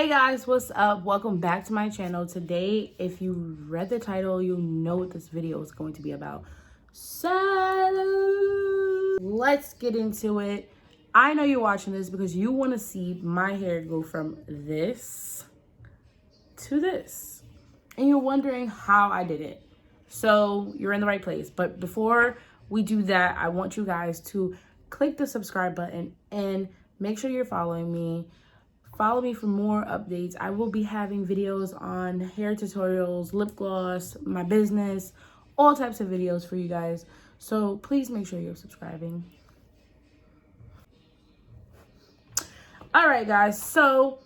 Hey guys, what's up? Welcome back to my channel. Today, if you read the title, you know what this video is going to be about. So let's get into it. I know you're watching this because you want to see my hair go from this to this, and you're wondering how I did it. So you're in the right place. But before we do that, I want you guys to click the subscribe button and make sure you're following me. Follow me for more updates. I will be having videos on hair tutorials, lip gloss, my business, all types of videos for you guys. So please make sure you're subscribing. All right, guys. So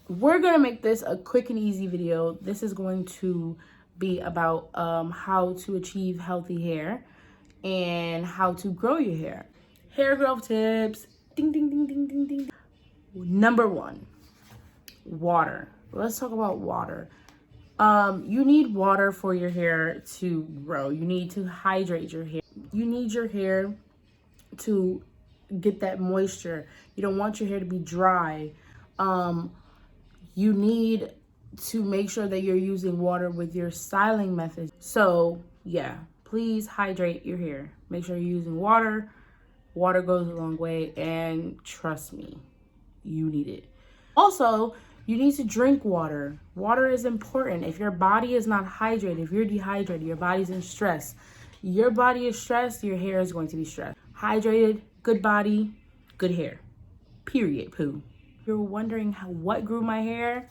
we're going to make this a quick and easy video. This is going to be about how to achieve healthy hair and how to grow your hair. Hair growth tips. Ding, ding, ding, ding, ding, ding. Number one, water. Let's talk about water. You need water for your hair to grow. You need to hydrate your hair. You need your hair to get that moisture. You don't want your hair to be dry. You need to make sure that you're using water with your styling method. So yeah, please hydrate your hair. Make sure you're using water. Water goes a long way, and trust me, you need it. Also, you need to drink water. Water is important. If your body is not hydrated, if you're dehydrated, your body's in stress. Your body is stressed, your hair is going to be stressed. Hydrated, good body, good hair. Period, poo. You're wondering what grew my hair?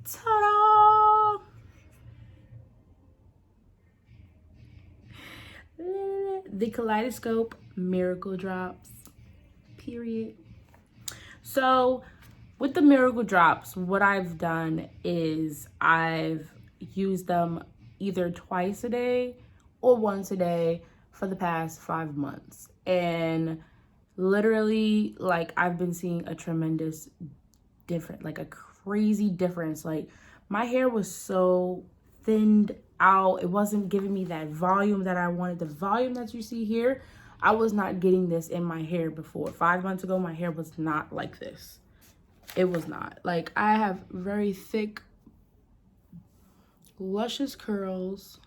Ta-da! The Kaleidoscope Miracle Drops. Period. So with the Miracle Drops, what I've done is I've used them either twice a day or once a day for the past 5 months. And literally, like, I've been seeing a tremendous difference, like a crazy difference. Like, my hair was so thinned out. It wasn't giving me that volume that I wanted. The volume that you see here, I was not getting this in my hair before. 5 months ago, my hair was not like this. It was not. Like, I have very thick, luscious curls.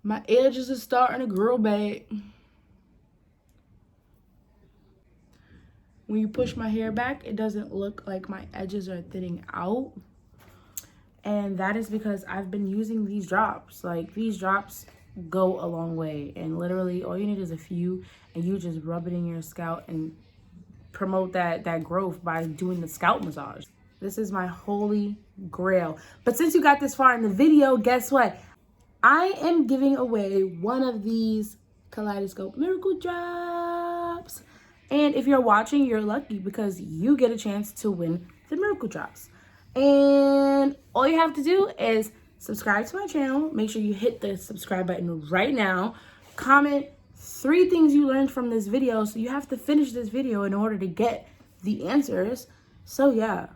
My edges are starting to grow back. When you push my hair back, it doesn't look like my edges are thinning out. And that is because I've been using these drops. Like, these drops go a long way, and literally all you need is a few, and you just rub it in your scalp and promote that growth by doing the scalp massage. This is my holy grail. But since you got this far in the video, guess what? I am giving away one of these Kaleidoscope Miracle Drops. And if you're watching, you're lucky because you get a chance to win the Miracle Drops. And all you have to do is subscribe to my channel. Make sure you hit the subscribe button right now. Comment 3 things you learned from this video. So you have to finish this video in order to get the answers. So yeah,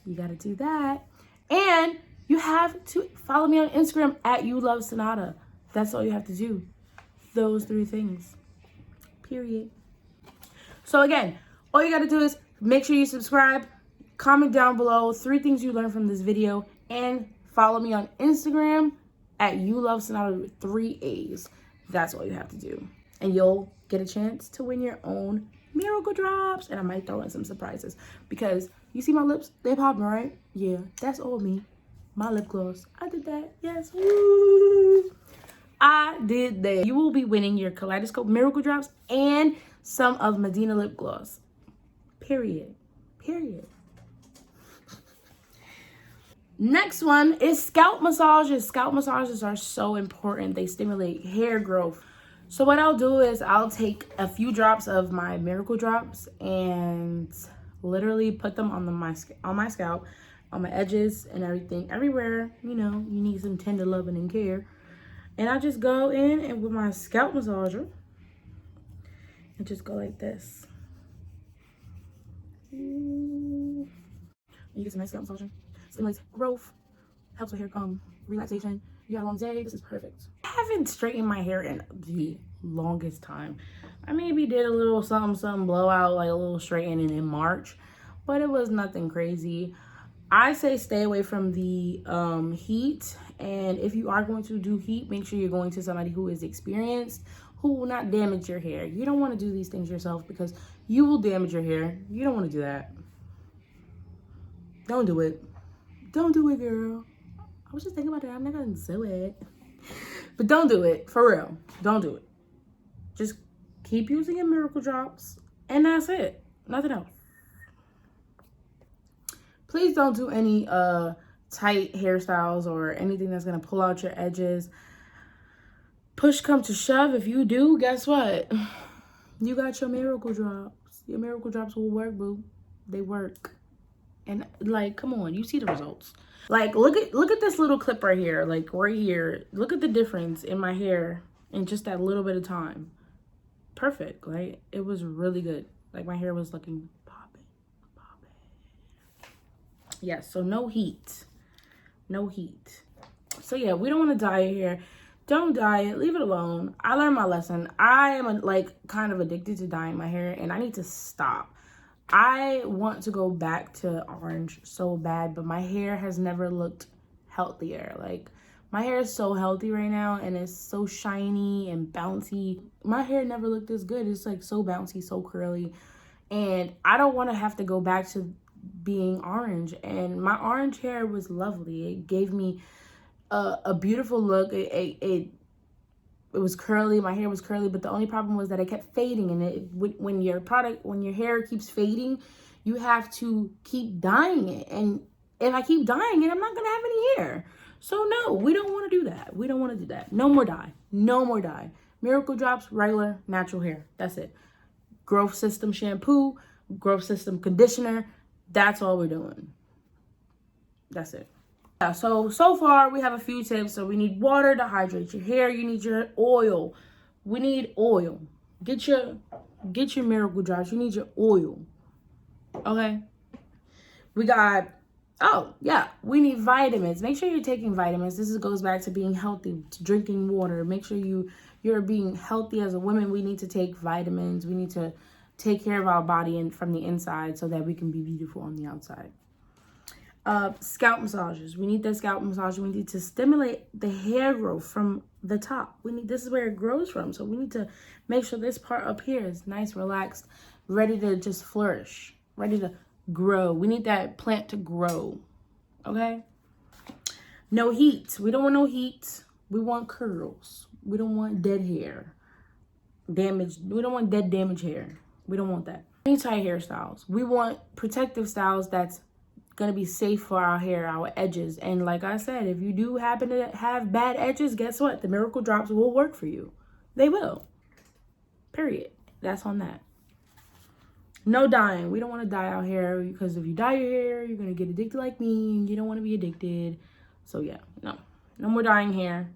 you got to do that. And you have to follow me on Instagram at YouLoveSonata. That's all you have to do. Those 3 things. Period. So again, all you got to do is make sure you subscribe. Comment down below 3 things you learned from this video, and follow me on Instagram at YouLoveSonata with 3 A's. That's all you have to do. And you'll get a chance to win your own Miracle Drops. And I might throw in some surprises because you see my lips, they popping, right? Yeah, that's all me. My lip gloss. I did that. Yes. Woo! I did that. You will be winning your Kaleidoscope Miracle Drops and some of Medina lip gloss. Period. Period. Next one is scalp massages. Scalp massages are so important. They stimulate hair growth. So what I'll do is I'll take a few drops of my Miracle Drops and literally put them on my scalp, on my edges and everything, everywhere, you know, you need some tender loving and care. And I just go in and with my scalp massager and just go like this. You get some nice scalp massaging. Stimulates growth, helps with hair relaxation. You got a long day, this is perfect. I haven't straightened my hair in the longest time. I maybe did a little something blowout, like a little straightening in March, but it was nothing crazy. I say stay away from the heat, and if you are going to do heat, make sure you're going to somebody who is experienced, who will not damage your hair. You don't want to do these things yourself because you will damage your hair. You don't want to do that. Don't do it. Don't do it, girl. I was just thinking about it. I'm not going to do it. But don't do it. For real. Don't do it. Just keep using your miracle drops, and that's it. Nothing else. Please don't do any tight hairstyles or anything that's going to pull out your edges. Push come to shove. If you do, guess what? You got your miracle drops. Your miracle drops will work, boo. They work. And like, come on, you see the results. Like, look at this little clip right here, like right here. Look at the difference in my hair in just that little bit of time. Perfect, right? It was really good. Like, my hair was looking popping. Yes, so no heat. No heat. So yeah, we don't want to dye your hair. Don't dye it. Leave it alone. I learned my lesson. I am like kind of addicted to dyeing my hair, and I need to stop. I want to go back to orange so bad, but my hair has never looked healthier. Like, my hair is so healthy right now, and it's so shiny and bouncy. My hair never looked this good. It's like so bouncy, so curly, and I don't want to have to go back to being orange. And my orange hair was lovely. It gave me a beautiful look. It was curly. My hair was curly, but the only problem was that it kept fading. And when your hair keeps fading, you have to keep dyeing it. And if I keep dyeing it, I'm not gonna have any hair. So no, we don't want to do that. We don't want to do that. No more dye. No more dye. Miracle Drops, regular, natural hair. That's it. Growth System shampoo, Growth System conditioner. That's all we're doing. That's it. Yeah, so far we have a few tips. So we need water to hydrate your hair. You need your oil. We need oil. Get your Miracle Drops. You need your oil. Okay. We got, oh yeah, we need vitamins. Make sure you're taking vitamins. This goes back to being healthy, to drinking water. Make sure you're being healthy as a woman. We need to take vitamins. We need to take care of our body and from the inside so that we can be beautiful on the outside. Scalp massages. We need that scalp massage. We need to stimulate the hair growth from the top. This is where it grows from. So we need to make sure this part up here is nice, relaxed, ready to just flourish, ready to grow. We need that plant to grow. Okay? No heat. We don't want no heat. We want curls. We don't want dead hair. Damaged. We don't want dead damaged hair. We don't want that. Any tight hairstyles. We want protective styles that's gonna be safe for our hair, our edges. And like I said, if you do happen to have bad edges, guess what? The Miracle Drops will work for you. They will. Period. That's on that. No dyeing. We don't want to dye our hair because if you dye your hair, you're gonna get addicted like me, and you don't want to be addicted. So yeah, no more dyeing hair.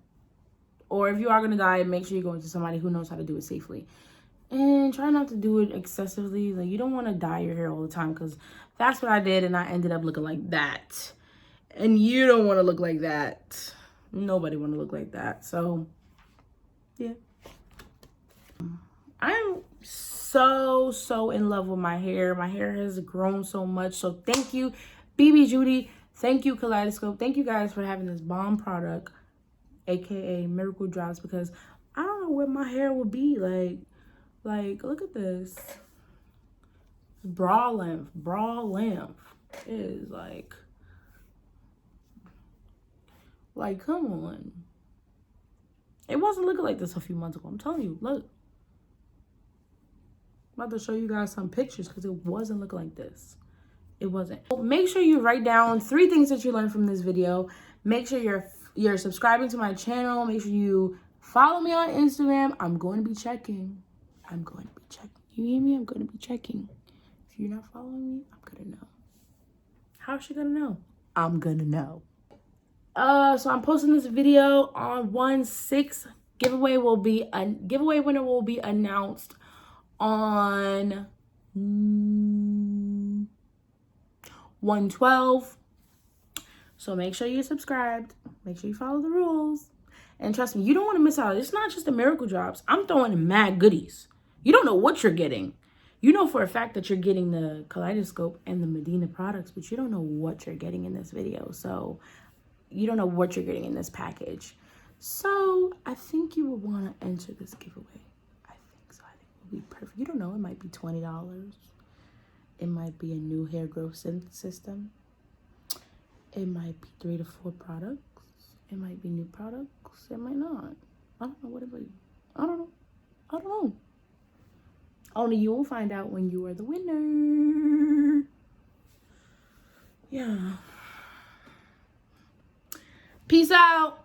Or if you are gonna dye it, make sure you're going to somebody who knows how to do it safely. And try not to do it excessively. Like, you don't want to dye your hair all the time, because that's what I did, and I ended up looking like that. And you don't want to look like that. Nobody want to look like that. So, yeah. I'm so in love with my hair. My hair has grown so much. So thank you, BB Judy. Thank you, Kaleidoscope. Thank you guys for having this bomb product, aka Miracle Drops, because I don't know where my hair will be like, look at this. Bra length is like, come on. It wasn't looking like this a few months ago. I'm telling you, look. I'm about to show you guys some pictures because it wasn't looking like this. It wasn't. Make sure you write down 3 things that you learned from this video. Make sure you're subscribing to my channel. Make sure you follow me on Instagram. I'm going to be checking. You hear me? I'm going to be checking. If you're not following me, I'm going to know. How's she going to know? I'm going to know. So I'm posting this video on 1/6. Giveaway winner will be announced on 1/12. So make sure you're subscribed. Make sure you follow the rules. And trust me, you don't want to miss out. It's not just the Miracle Drops. I'm throwing in mad goodies. You don't know what you're getting. You know for a fact that you're getting the Kaleidoscope and the Medina products, but you don't know what you're getting in this video. So you don't know what you're getting in this package. So I think you would want to enter this giveaway. I think so. I think it would be perfect. You don't know. It might be $20. It might be a new hair growth system. It might be 3 to 4 products. It might be new products. It might not. I don't know what it would be. I don't know. I don't know. Only you will find out when you are the winner. Yeah. Peace out.